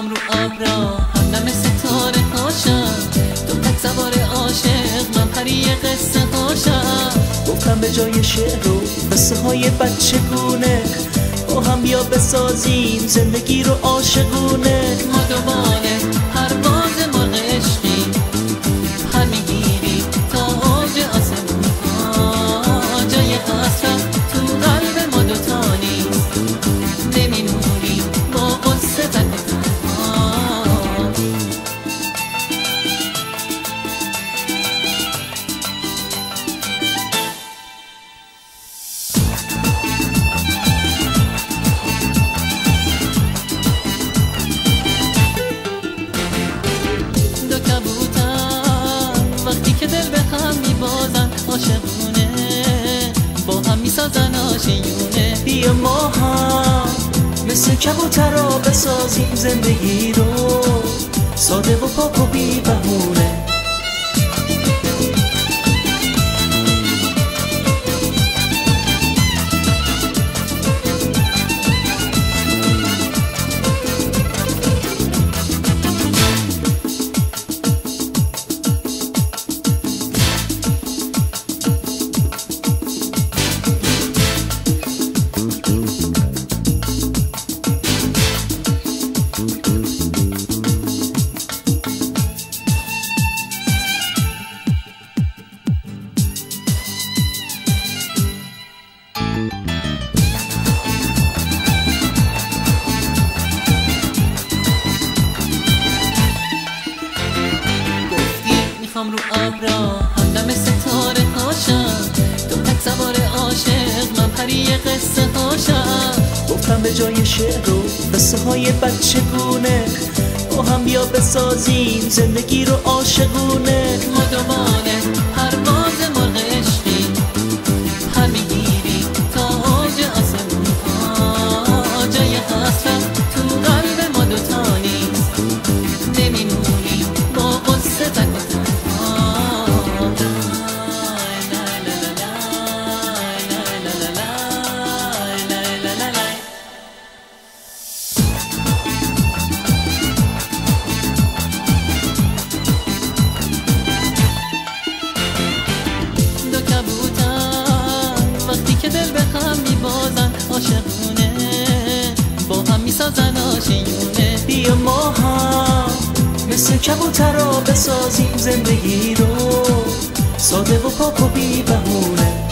میخوام رو ابرا همدم ستاره هاشم، تو تک سوار عاشق من پری قصه هاشم. گفتم به جای شعر و قصه های بچگونه با هم بیا بسازیم زندگی رو عاشقونه. ما دوباره پرواز مرغ عشقی پر میگیریم تا اوج آسمون ها. جای حسرت تو قلب ما دوتا نیست، نمیمونیم با قصه تک تنها. دو کبوتر وقتی که دل به هم میبازن عاشقونه با هم میسازن آشیونه. بیا ما هم مثل کبوترها بسازیم زندگی رو ساده و پاک و بی بهونه. میخوام رو ابرا همدم ستاره هاشم، تو تک سوار عاشق من پری قصه هاشم. گفتم به جای شعر و قصه های بچگونه با هم بیا بسازیم زندگی رو عاشقونه. ما دوباره پرواز مرغ عشقی پر میگیریم تا اوج آسمون ها. جای حسرت تو قلب ما دوتا نیست، نمیمونیم با قصه تک تنها. دو کبوتر وقتی که دل به هم میبازن عاشقونه با هم میسازن آشیونه. بیا ما هم مثل کبوترها بسازیم زندگی رو ساده و پاک و بی بهونه.